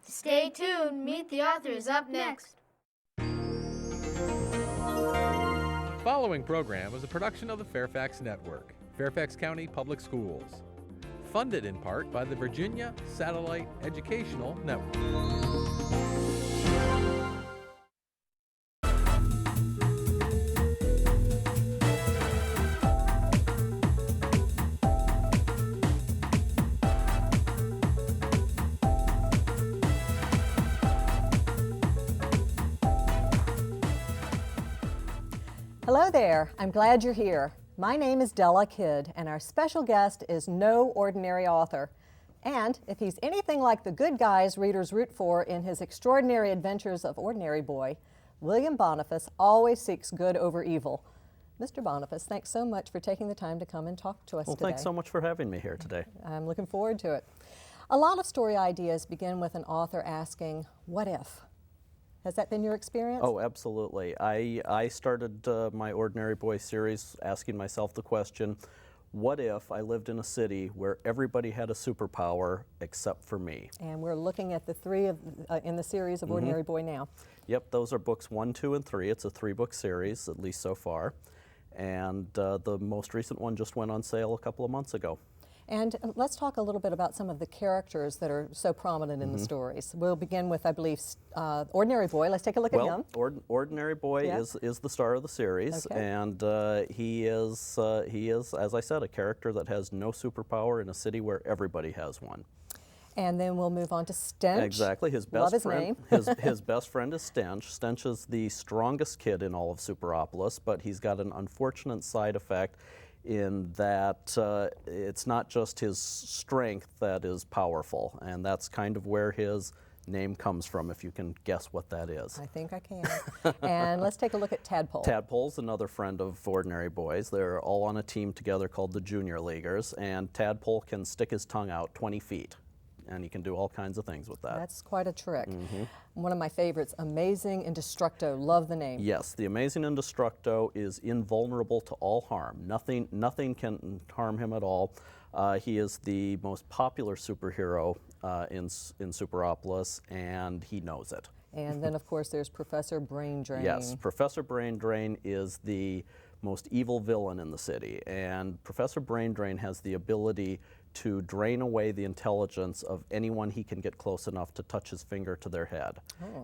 Stay tuned. Meet the Author is up next. Following program is a production of the Fairfax Network, Fairfax County Public Schools. Funded in part by the Virginia Satellite Educational Network. Hello there, I'm glad you're here. My name is Della Kidd, and our special guest is no ordinary author. And if he's anything like the good guys readers root for in his extraordinary adventures of Ordinary Boy, William Boniface always seeks good over evil. Mr. Boniface, thanks so much for taking the time to come and talk to us today. Well, thanks so much for having me here today. I'm looking forward to it. A lot of story ideas begin with an author asking, what if? Has that been your experience? Oh, absolutely. I started my Ordinary Boy series asking myself the question, what if I lived in a city where everybody had a superpower except for me? And we're looking at the three of, in the series of Ordinary Boy now. Yep, those are books 1, 2, and 3. It's a 3-book series, at least so far. And the most recent one just went on sale a couple of months ago. And let's talk a little bit about some of the characters that are so prominent in the stories. We'll begin with, I believe, Ordinary Boy. Let's take a look at him. Ordinary Boy is the star of the series, and he is, as I said, a character that has no superpower in a city where everybody has one. And then we'll move on to Stench. Exactly. His Love best his friend. name. his best friend is Stench. Stench is the strongest kid in all of Superopolis, but he's got an unfortunate side effect in that it's not just his strength that is powerful, and that's kind of where his name comes from, if you can guess what that is. I think I can. And let's take a look at Tadpole. Tadpole's another friend of Ordinary Boys. They're all on a team together called the Junior Leaguers, and Tadpole can stick his tongue out 20 feet. And he can do all kinds of things with that. That's quite a trick. One of my favorites, Amazing Indestructo. Love the name. Yes, the Amazing Indestructo is invulnerable to all harm. Nothing can harm him at all. He is the most popular superhero in Superopolis, and he knows it. And then, of course, there's Professor Braindrain. Yes, Professor Braindrain is the most evil villain in the city, and Professor Braindrain has the ability to drain away the intelligence of anyone he can get close enough to touch his finger to their head.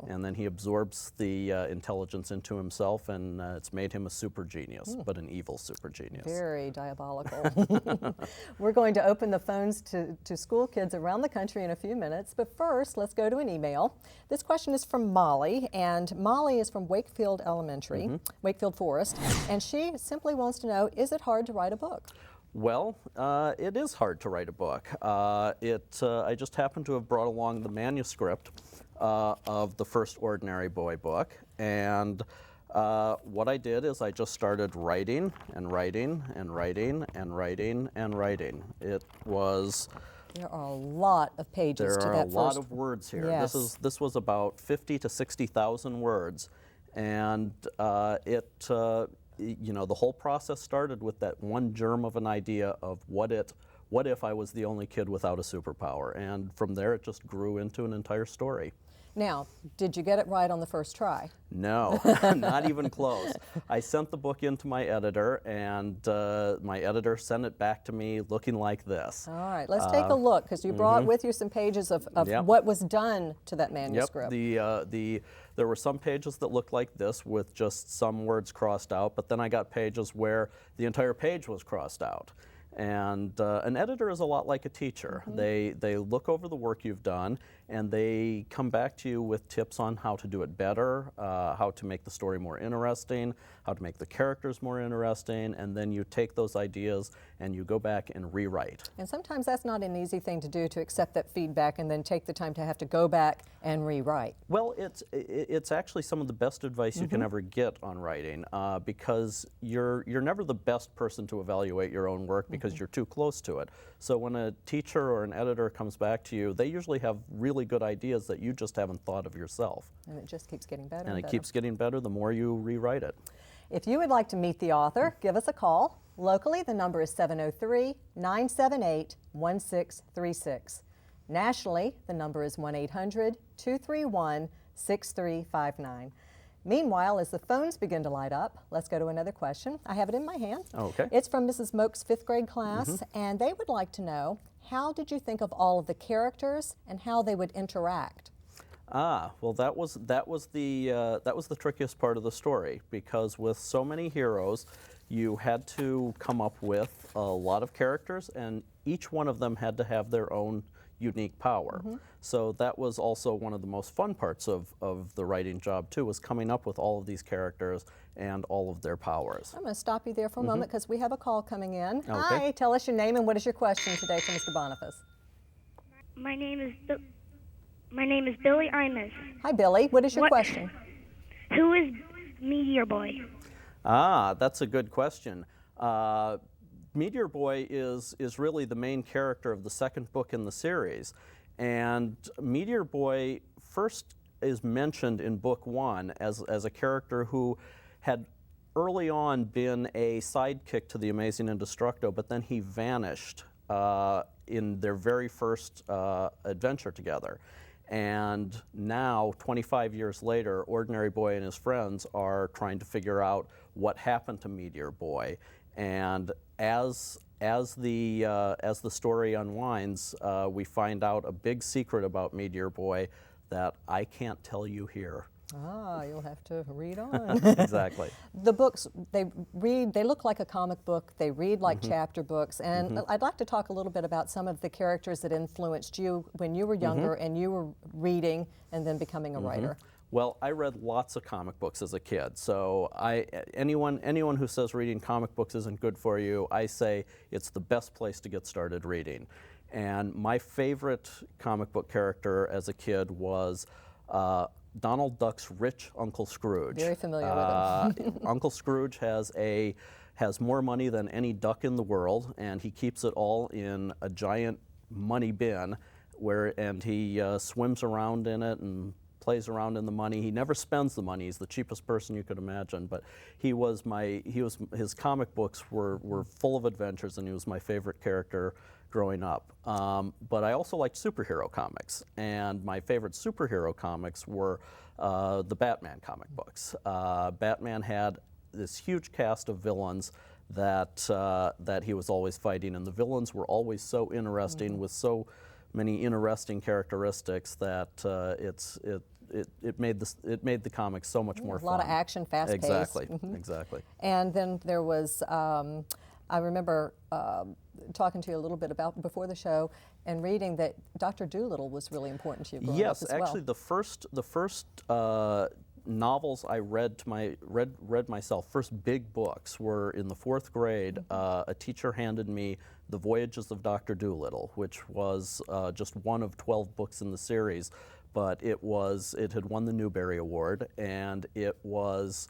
And then he absorbs the intelligence into himself, and it's made him a super genius, but an evil super genius. Very diabolical. We're going to open the phones to school kids around the country in a few minutes, but first let's go to an email. This question is from Molly, and Molly is from Wakefield Elementary, Wakefield Forest, and she simply wants to know, is it hard to write a book? Well, it is hard to write a book. I just happened to have brought along the manuscript of the first Ordinary Boy book, and what I did is I just started writing and writing and writing and writing and writing. It was... There are a lot of pages to that first. There are a lot of words here. Yes. This was about 50 to 60,000 words, and you know, the whole process started with that one germ of an idea of what if I was the only kid without a superpower, and from there it just grew into an entire story. Now, did you get it right on the first try? No, not even close. I sent the book in to my editor, and my editor sent it back to me looking like this. All right, let's take a look, because you brought with you some pages of what was done to that manuscript. Yep, there were some pages that looked like this with just some words crossed out, but then I got pages where the entire page was crossed out. And an editor is a lot like a teacher. They look over the work you've done, and they come back to you with tips on how to do it better, how to make the story more interesting, how to make the characters more interesting, and then you take those ideas and you go back and rewrite. And sometimes that's not an easy thing to do, to accept that feedback and then take the time to have to go back and rewrite. Well, it's actually some of the best advice you can ever get on writing, because you're never the best person to evaluate your own work because you're too close to it. So when a teacher or an editor comes back to you, they usually have really good ideas that you just haven't thought of yourself. And it just keeps getting better And it better. keeps getting better the more you rewrite it. If you would like to meet the author, give us a call. Locally, the number is 703-978-1636. Nationally, the number is 1-800-231-6359. Meanwhile, as the phones begin to light up, let's go to another question. I have it in my hand. Okay. It's from Mrs. Moak's 5th grade class, and they would like to know, how did you think of all of the characters and how they would interact? Well, that was the trickiest part of the story, because with so many heroes, you had to come up with a lot of characters, and each one of them had to have their own unique power. So that was also one of the most fun parts of the writing job too, was coming up with all of these characters and all of their powers. I'm going to stop you there for a moment because we have a call coming in. Okay. Hi, tell us your name and what is your question today for Mr. Boniface? My name is Billy Imus. Hi, Billy. What is your question? Who is Meteor Boy? That's a good question. Meteor Boy is really the main character of the second book in the series. And Meteor Boy first is mentioned in book 1 as a character who had early on been a sidekick to the Amazing Indestructo, but then he vanished in their very first adventure together. And now, 25 years later, Ordinary Boy and his friends are trying to figure out what happened to Meteor Boy. And as the story unwinds, we find out a big secret about Meteor Boy that I can't tell you here. You'll have to read on. Exactly. The books, they look like a comic book, they read like chapter books, and I'd like to talk a little bit about some of the characters that influenced you when you were younger and you were reading and then becoming a writer. Well, I read lots of comic books as a kid, so anyone who says reading comic books isn't good for you, I say it's the best place to get started reading. And my favorite comic book character as a kid was Donald Duck's rich Uncle Scrooge. Very familiar with him. Uncle Scrooge has more money than any duck in the world, and he keeps it all in a giant money bin, and he swims around in it and plays around in the money. He never spends the money. He's the cheapest person you could imagine, but his comic books were full of adventures, and he was my favorite character growing up. But I also liked superhero comics, and my favorite superhero comics were the Batman comic books. Batman had this huge cast of villains that he was always fighting, and the villains were always so interesting with so many interesting characteristics that it made the comics so much more fun. A lot of action, fast-paced. Exactly, exactly. And then there was, I remember talking to you a little bit about before the show and reading that Dr. Dolittle was really important to you growing up as well. Yes, actually the first novels I read myself, first big books, were in the 4th grade. A teacher handed me The Voyages of Dr. Dolittle, which was just one of 12 books in the series, but it had won the Newbery Award, and it was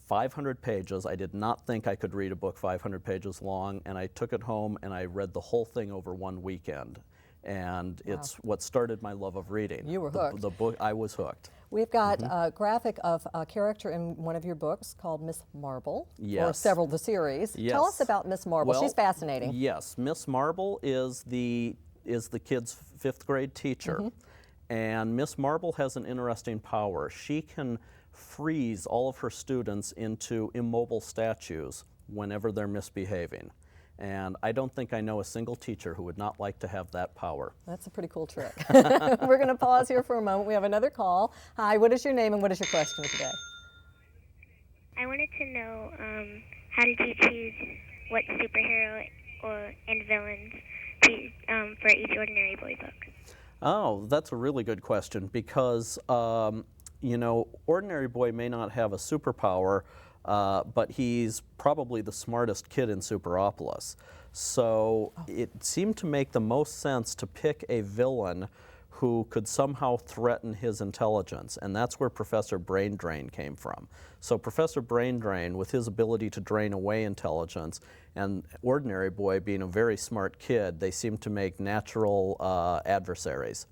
500 pages. I did not think I could read a book 500 pages long, and I took it home and I read the whole thing over one weekend. And it's what started my love of reading. You were hooked. The book, I was hooked. We've got a graphic of a character in one of your books called Miss Marble, Yes. or several of the series. Yes. Tell us about Miss Marble. Well, She's fascinating. Yes, Miss Marble is the kid's 5th grade teacher. And Miss Marble has an interesting power. She can freeze all of her students into immobile statues whenever they're misbehaving. And I don't think I know a single teacher who would not like to have that power. That's a pretty cool trick. We're going to pause here for a moment. We have another call. Hi, what is your name and what is your question today? I wanted to know how did you choose what superhero and villains for each Ordinary Boy book? Oh, that's a really good question, because Ordinary Boy may not have a superpower, but he's probably the smartest kid in Superopolis. So it seemed to make the most sense to pick a villain who could somehow threaten his intelligence, and that's where Professor Brain Drain came from. So Professor Brain Drain, with his ability to drain away intelligence, and Ordinary Boy being a very smart kid, they seemed to make natural adversaries.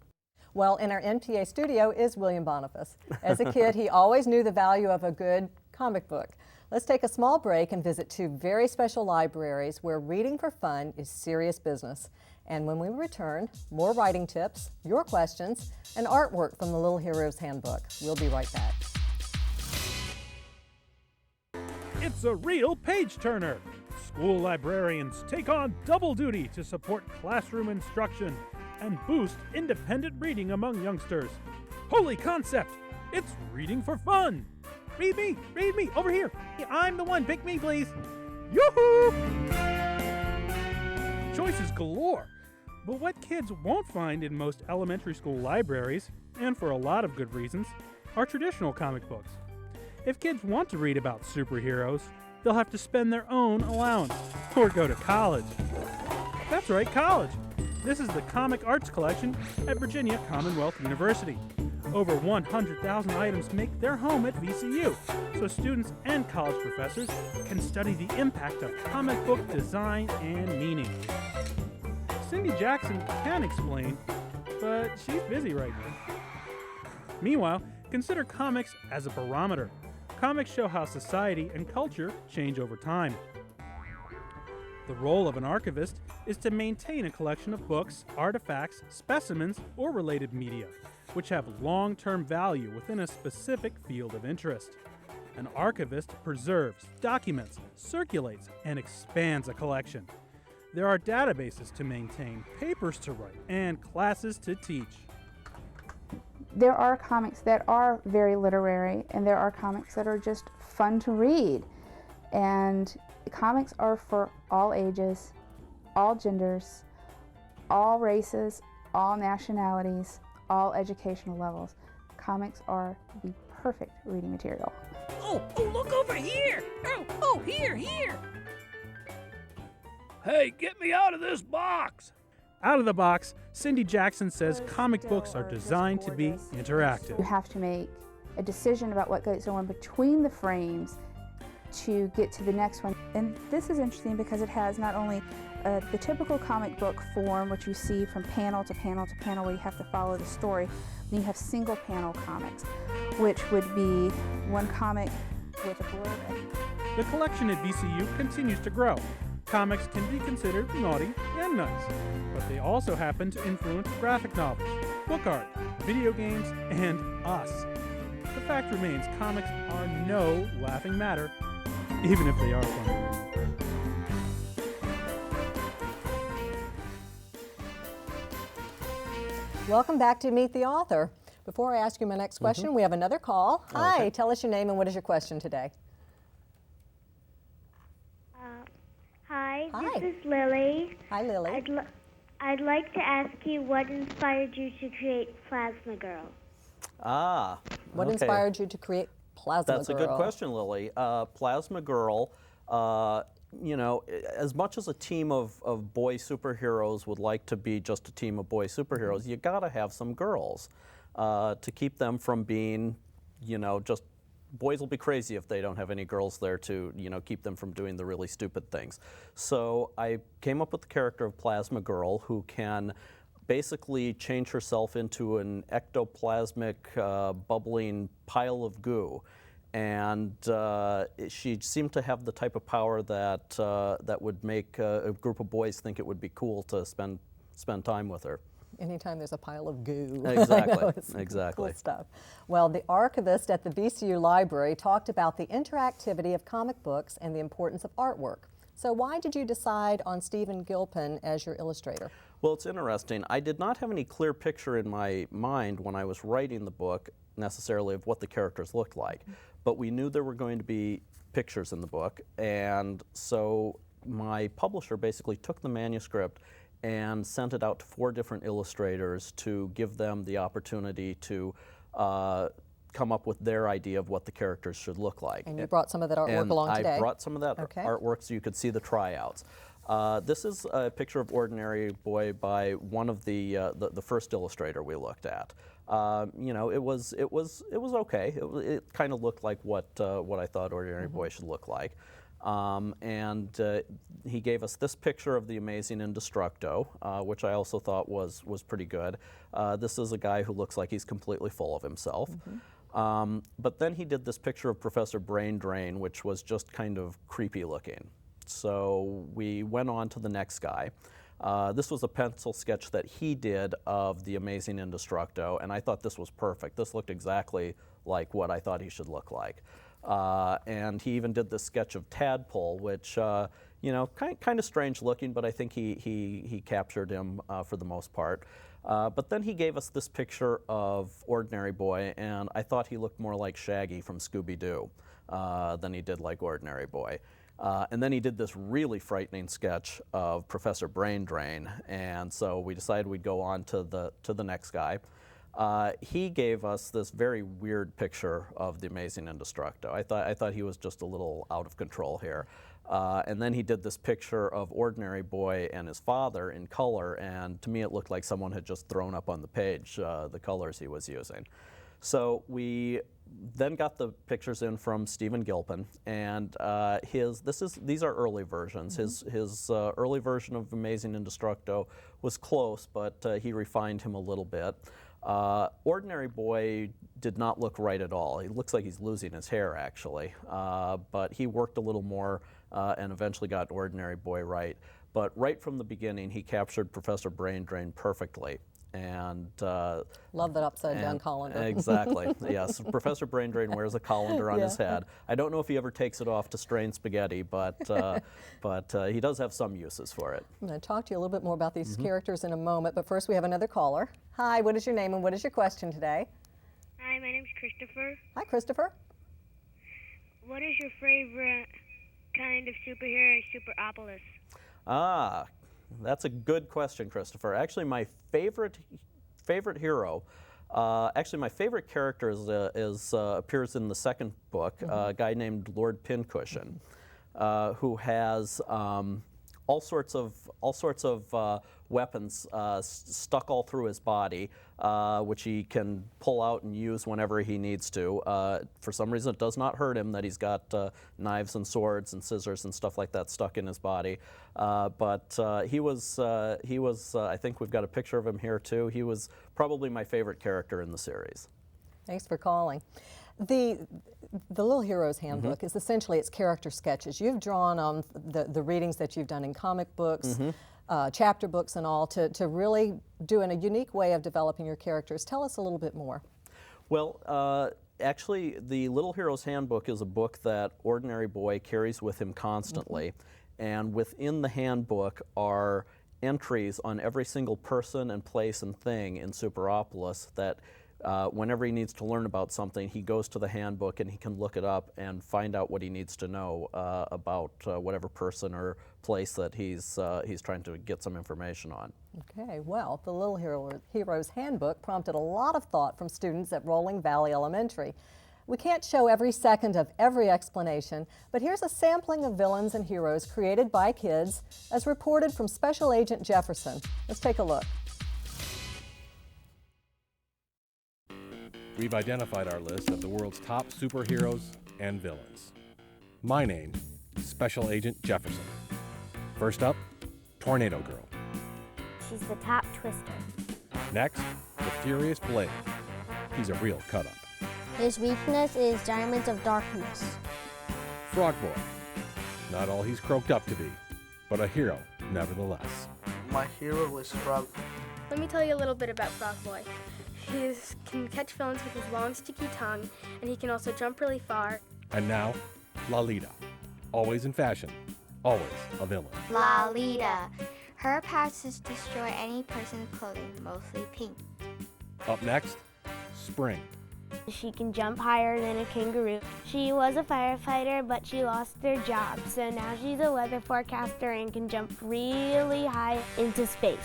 Well, in our NPA studio is William Boniface. As a kid, he always knew the value of a good comic book. Let's take a small break and visit 2 very special libraries where reading for fun is serious business. And when we return, more writing tips, your questions, and artwork from the Little Heroes Handbook. We'll be right back. It's a real page-turner. School librarians take on double duty to support classroom instruction and boost independent reading among youngsters. Holy concept! It's reading for fun! Read me, over here! I'm the one, pick me please! Yoo-hoo! Choices galore! But what kids won't find in most elementary school libraries, and for a lot of good reasons, are traditional comic books. If kids want to read about superheroes, they'll have to spend their own allowance, or go to college. That's right, college! This is the Comic Arts Collection at Virginia Commonwealth University. Over 100,000 items make their home at VCU, so students and college professors can study the impact of comic book design and meaning. Cindy Jackson can explain, but she's busy right now. Meanwhile, consider comics as a barometer. Comics show how society and culture change over time. The role of an archivist is to maintain a collection of books, artifacts, specimens, or related media, which have long-term value within a specific field of interest. An archivist preserves, documents, circulates, and expands a collection. There are databases to maintain, papers to write, and classes to teach. There are comics that are very literary, and there are comics that are just fun to read. And comics are for all ages, all genders, all races, all nationalities, all educational levels. Comics are the perfect reading material. Oh, look over here! Oh, here! Hey, get me out of this box! Out of the box, Cindy Jackson says comic books are designed to be interactive. You have to make a decision about what goes on between the frames to get to the next one. And this is interesting because it has not only the typical comic book form, which you see from panel to panel to panel where you have to follow the story, then you have single panel comics, which would be one comic with a blurb. The collection at VCU continues to grow. Comics can be considered naughty and nice, but they also happen to influence graphic novels, book art, video games, and us. The fact remains, comics are no laughing matter, even if they are fun to read. Welcome back to Meet the Author. Before I ask you my next question, we have another call. Hi, Okay. tell us your name and what is your question today? Hi, Hi. this is Lily. Hi, Lily. I'd like to ask you what inspired you to create Plasma Girl. What okay. inspired you to create Plasma That's Girl? a good question, Lily. Plasma Girl, you know, as much as a team of boy superheroes would like to be just a team of boy superheroes, you gotta have some girls to keep them from being, you know, just boys will be crazy if they don't have any girls there to, you know, keep them from doing the really stupid things. So I came up with the character of Plasma Girl, who can basically change herself into an ectoplasmic, bubbling pile of goo. And she seemed to have the type of power that that would make a group of boys think it would be cool to spend time with her. Anytime there's a pile of goo. Exactly, I know, it's exactly. Cool stuff. Well, the archivist at the VCU Library talked about the interactivity of comic books and the importance of artwork. So why did you decide on Stephen Gilpin as your illustrator? Well, it's interesting. I did not have any clear picture in my mind when I was writing the book necessarily of what the characters looked like, but we knew there were going to be pictures in the book, and so my publisher basically took the manuscript and sent it out to 4 different illustrators to give them the opportunity to come up with their idea of what the characters should look like. And you brought some of that artwork And along today. I brought some of that Okay. artwork so you could see the tryouts. This is a picture of Ordinary Boy by one of the first illustrator we looked at. You know, it was okay. It kind of looked like what I thought Ordinary Boy should look like. And he gave us this picture of the Amazing Indestructo, which I also thought was pretty good. This is a guy who looks like he's completely full of himself. But then he did this picture of Professor Brain Drain, which was just kind of creepy looking. So we went on to the next guy. This was a pencil sketch that he did of the Amazing Indestructo, and I thought this was perfect. This looked exactly like what I thought he should look like. And he even did this sketch of Tadpole, which, you know, kind of strange looking, but I think he captured him for the most part. But then he gave us this picture of Ordinary Boy, and I thought he looked more like Shaggy from Scooby-Doo than he did like Ordinary Boy. And then he did this really frightening sketch of Professor Brain Drain, and so we decided we'd go on to the next guy. He gave us this very weird picture of the Amazing Indestructo. I thought he was just a little out of control here. And then he did this picture of Ordinary Boy and his father in color, and to me it looked like someone had just thrown up on the page the colors he was using. So we then got the pictures in from Stephen Gilpin, and these are early versions. His early version of Amazing Indestructo was close, but he refined him a little bit. Ordinary Boy did not look right at all. He looks like he's losing his hair, actually, but he worked a little more and eventually got Ordinary Boy right. But right from the beginning, he captured Professor Brain Drain perfectly. And love that upside down colander. Exactly. Yes, Professor Brain Drain wears a colander on his head. I don't know if he ever takes it off to strain spaghetti, but he does have some uses for it. I'm going to talk to you a little bit more about these characters in a moment, but first we have another caller. Hi, what is your name and what is your question today? Hi, my name's Christopher. Hi, Christopher. What is your favorite kind of superhero, Superopolis? Ah, that's a good question, Christopher. Actually, my favorite hero, actually my favorite character appears in the second book, a guy named Lord Pincushion, who has all sorts of weapons stuck all through his body, which he can pull out and use whenever he needs to. For some reason, it does not hurt him that he's got knives and swords and scissors and stuff like that stuck in his body. But he was, I think we've got a picture of him here too. He was probably my favorite character in the series. Thanks for calling. The Little Heroes Handbook is essentially its character sketches. You've drawn on the readings that you've done in comic books, chapter books and all, to really do in a unique way of developing your characters. Tell us a little bit more. Well, actually, the Little Heroes Handbook is a book that Ordinary Boy carries with him constantly. And within the handbook are entries on every single person and place and thing in Superopolis that whenever he needs to learn about something, he goes to the handbook and he can look it up and find out what he needs to know about whatever person or place that he's trying to get some information on. Okay, well, the Little Heroes Handbook prompted a lot of thought from students at Rolling Valley Elementary. We can't show every second of every explanation, but here's a sampling of villains and heroes created by kids as reported from Special Agent Jefferson. Let's take a look. We've identified our list of the world's top superheroes and villains. My name, Special Agent Jefferson. First up, Tornado Girl. She's the top twister. Next, the Furious Blade. He's a real cut-up. His weakness is Diamonds of Darkness. Frog Boy. Not all he's croaked up to be, but a hero nevertheless. My hero is Frog. Let me tell you a little bit about Frog Boy. He can catch villains with his long, sticky tongue, and he can also jump really far. And now, Lolita. Always in fashion, always a villain. Lolita. Her power is to destroy any person's clothing, mostly pink. Up next, Spring. She can jump higher than a kangaroo. She was a firefighter, but she lost her job, so now she's a weather forecaster and can jump really high into space.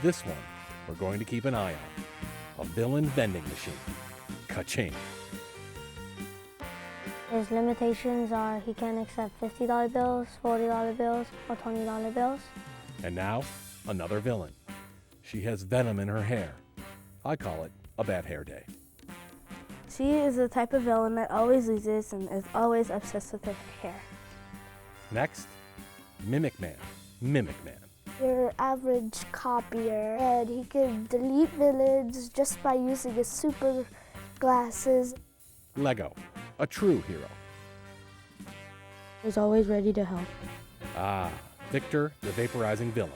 This one, we're going to keep an eye on. A villain vending machine. Ka-ching. His limitations are he can't accept $50 bills, $40 bills, or $20 bills. And now, another villain. She has venom in her hair. I call it a bad hair day. She is the type of villain that always loses and is always obsessed with her hair. Next, Mimic Man. Mimic Man. Your average copier, and he can delete villains just by using his super glasses. Lego. A true hero. He's always ready to help. Ah, Victor, the vaporizing villain.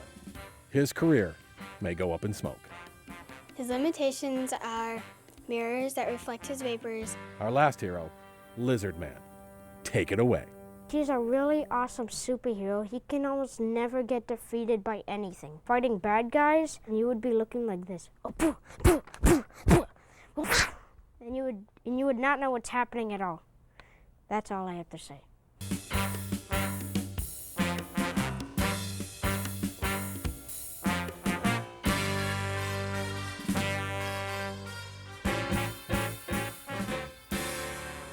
his career may go up in smoke. His limitations are mirrors that reflect his vapors. Our last hero, Lizard Man. Take it away. He's a really awesome superhero. He can almost never get defeated by anything. Fighting bad guys, and you would be looking like this. And you would not know what's happening at all. That's all I have to say.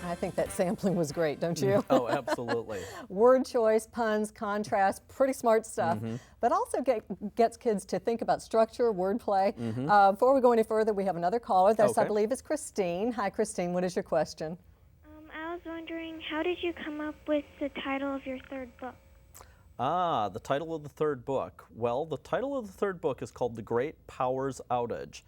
I think that sampling was great, don't you? Oh, absolutely. Word choice, puns, contrast, pretty smart stuff, but also gets kids to think about structure, wordplay. Before we go any further, we have another caller. This, I believe, is Christine. Hi, Christine. What is your question? I was wondering, how did you come up with the title of your third book? Ah, the title of the third book. Well, the title of the third book is called The Great Powers Outage.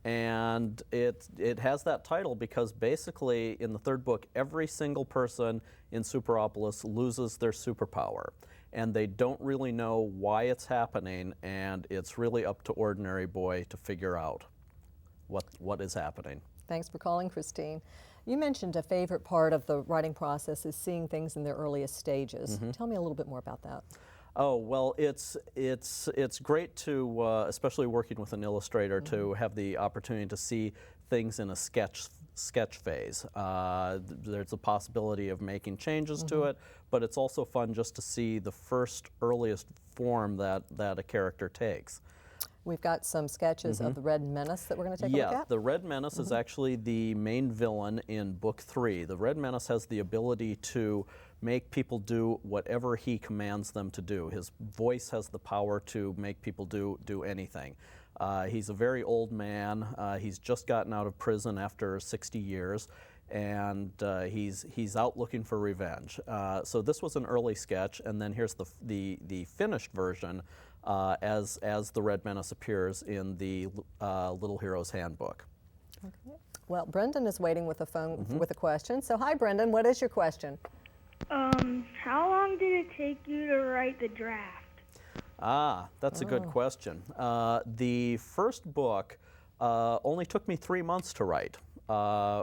And it has that title because basically in the third book, every single person in Superopolis loses their superpower. And they don't really know why it's happening, and it's really up to Ordinary Boy to figure out what is happening. Thanks for calling, Christine. You mentioned a favorite part of the writing process is seeing things in their earliest stages. Tell me a little bit more about that. Oh, well, it's great to, especially working with an illustrator, to have the opportunity to see things in a sketch phase. There's a possibility of making changes to it, but it's also fun just to see the first earliest form that a character takes. We've got some sketches of the Red Menace that we're going to take a look at. Yeah, the Red Menace is actually the main villain in Book 3. The Red Menace has the ability to make people do whatever he commands them to do. His voice has the power to make people do anything. He's a very old man. He's just gotten out of prison after 60 years, and he's out looking for revenge. So this was an early sketch, and then here's the finished version as the Red Menace appears in the Little Heroes Handbook. Okay. Well, Brendan is waiting with the phone with a question. So hi, Brendan. What is your question? How long did it take you to write the draft? Ah, that's a good question. The first book only took me 3 months to write,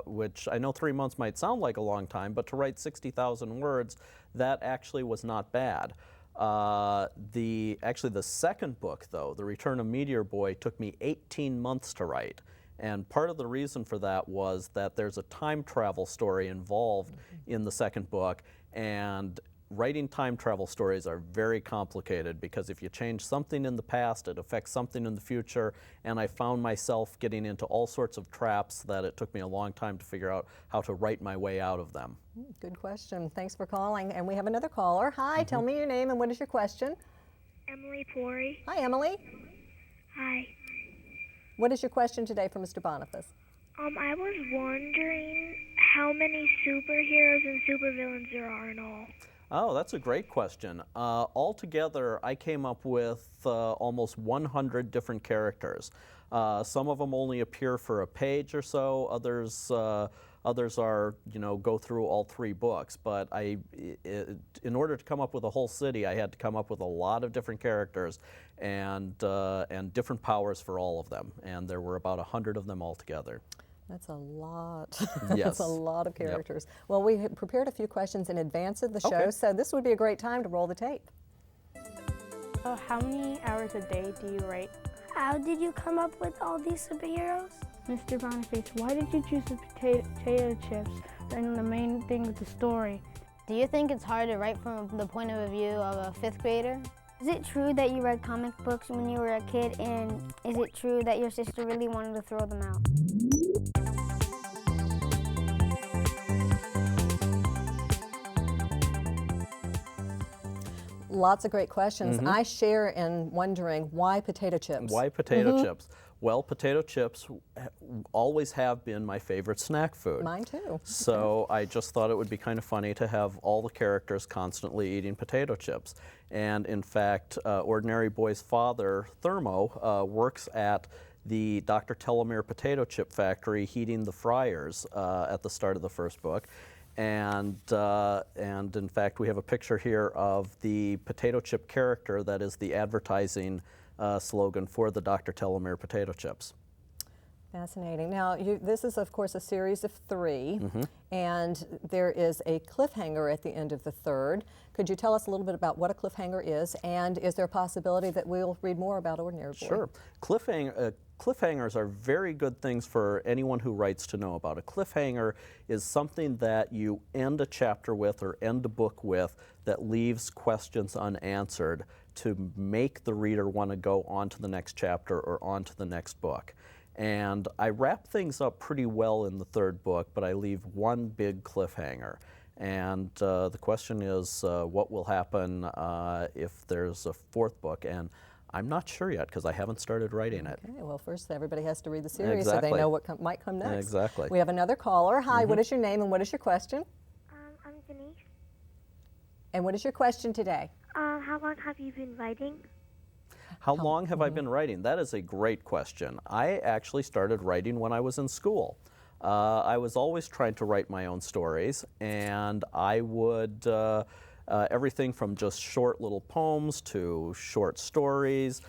which I know 3 months might sound like a long time, but to write 60,000 words, that actually was not bad. Actually, the second book, though, The Return of Meteor Boy, took me 18 months to write. And part of the reason for that was that there's a time travel story involved in the second book, and writing time travel stories are very complicated because if you change something in the past, it affects something in the future, and I found myself getting into all sorts of traps that it took me a long time to figure out how to write my way out of them. Good question. Thanks for calling. And we have another caller. Hi, tell me your name and what is your question? Emily Pori. Hi, Emily. Hi. What is your question today for Mr. Boniface? I was wondering how many superheroes and supervillains there are in all. Oh, that's a great question. Altogether, I came up with almost 100 different characters. Some of them only appear for a page or so. Others are, go through all 3 books. But in order to come up with a whole city, I had to come up with a lot of different characters and different powers for all of them. And there were about 100 of them altogether. That's a lot. Yes. That's a lot of characters. Yep. Well, we had prepared a few questions in advance of the show, okay. So this would be a great time to roll the tape. How many hours a day do you write? How did you come up with all these superheroes? Mr. Boniface, why did you choose the potato chips and the main thing with the story? Do you think it's hard to write from the point of view of a 5th grader? Is it true that you read comic books when you were a kid, and is it true that your sister really wanted to throw them out? Lots of great questions. I share in wondering why potato chips? Why potato chips? Well, potato chips always have been my favorite snack food. Mine too. So I just thought it would be kind of funny to have all the characters constantly eating potato chips. And in fact, Ordinary Boy's father, Thermo, works at the Dr. Telomere potato chip factory heating the fryers at the start of the first book. And in fact, we have a picture here of the potato chip character that is the advertising slogan for the Dr. Telomere potato chips. Fascinating. Now, this is, of course, a series of 3, and there is a cliffhanger at the end of the 3rd. Could you tell us a little bit about what a cliffhanger is, and is there a possibility that we'll read more about Ordinary Boy? Sure. Cliffhangers are very good things for anyone who writes to know about. A cliffhanger is something that you end a chapter with or end a book with that leaves questions unanswered to make the reader want to go on to the next chapter or on to the next book. And I wrap things up pretty well in the 3rd book, but I leave one big cliffhanger. And the question is, what will happen if there's a 4th book? And I'm not sure yet because I haven't started writing it. Okay, well, first everybody has to read the series Exactly. so they know what might come next. Exactly. We have another caller. Hi, what is your name and what is your question? I'm Denise. And what is your question today? How long have you been writing? How long have I been writing? That is a great question. I actually started writing when I was in school. I was always trying to write my own stories, and I would, everything from just short little poems to short stories.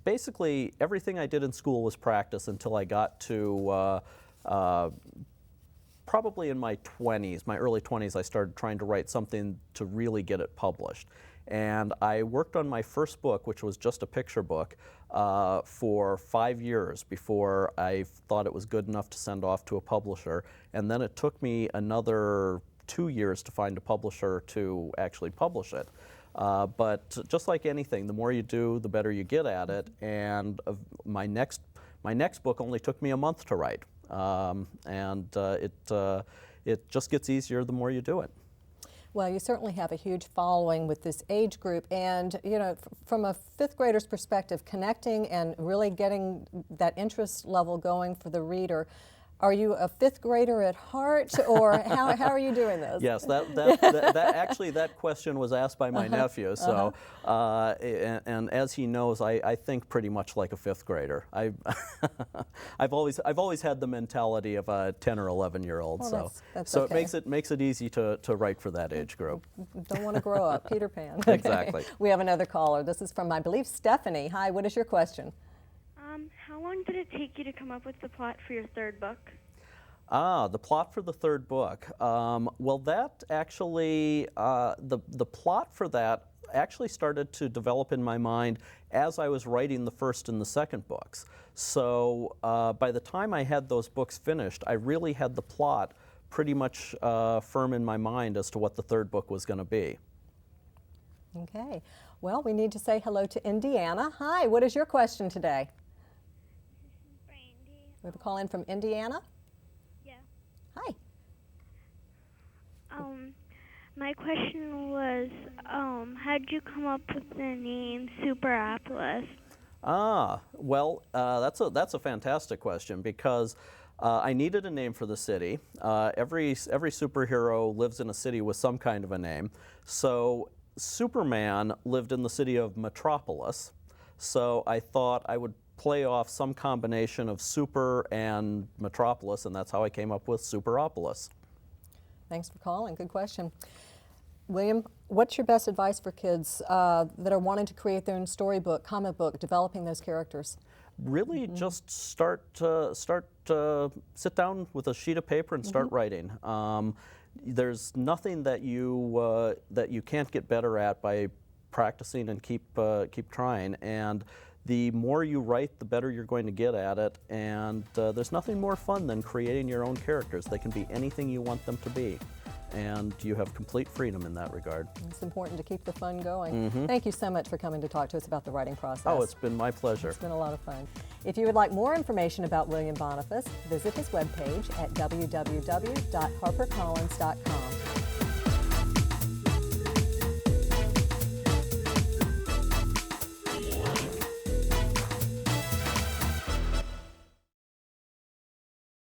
Basically, everything I did in school was practice until I got to probably in my 20s, my early 20s, I started trying to write something to really get it published. And I worked on my first book, which was just a picture book, for 5 years before I thought it was good enough to send off to a publisher. And then it took me another 2 years to find a publisher to actually publish it. But just like anything, the more you do, the better you get at it. And my next book only took me a month to write. It just gets easier the more you do it. Well, you certainly have a huge following with this age group, and you know, from a 5th grader's perspective, connecting and really getting that interest level going for the reader. Are you a 5th grader at heart, or how are you doing this? Yes, actually that question was asked by my nephew. So, and as he knows, I think pretty much like a 5th grader. I've always had the mentality of a 10 or 11-year-old. Well, that's so okay. it makes it easy to write for that age group. Don't want to grow up, Peter Pan. Exactly. We have another caller. This is from, I believe, Stephanie. Hi, what is your question? How long did it take you to come up with the plot for your 3rd book? The plot for the 3rd book. Well, that actually, the plot for that actually started to develop in my mind as I was writing the 1st and the 2nd books. So by the time I had those books finished, I really had the plot pretty much firm in my mind as to what the 3rd book was going to be. Okay. Well, we need to say hello to Indiana. Hi, what is your question today? We have a call in from Indiana? Yeah. Hi. My question was, how did you come up with the name Superapolis? Well, that's a fantastic question because I needed a name for the city. Every superhero lives in a city with some kind of a name. So Superman lived in the city of Metropolis. So I thought I would play off some combination of super and metropolis, and that's how I came up with Superopolis. Thanks for calling. Good question. William, what's your best advice for kids that are wanting to create their own storybook, comic book, developing those characters? Really, just sit down with a sheet of paper and start writing. There's nothing that you can't get better at by practicing and keep trying. And the more you write, the better you're going to get at it. And there's nothing more fun than creating your own characters. They can be anything you want them to be. And you have complete freedom in that regard. It's important to keep the fun going. Thank you so much for coming to talk to us about the writing process. Oh, it's been my pleasure. It's been a lot of fun. If you would like more information about William Boniface, visit his webpage at www.harpercollins.com.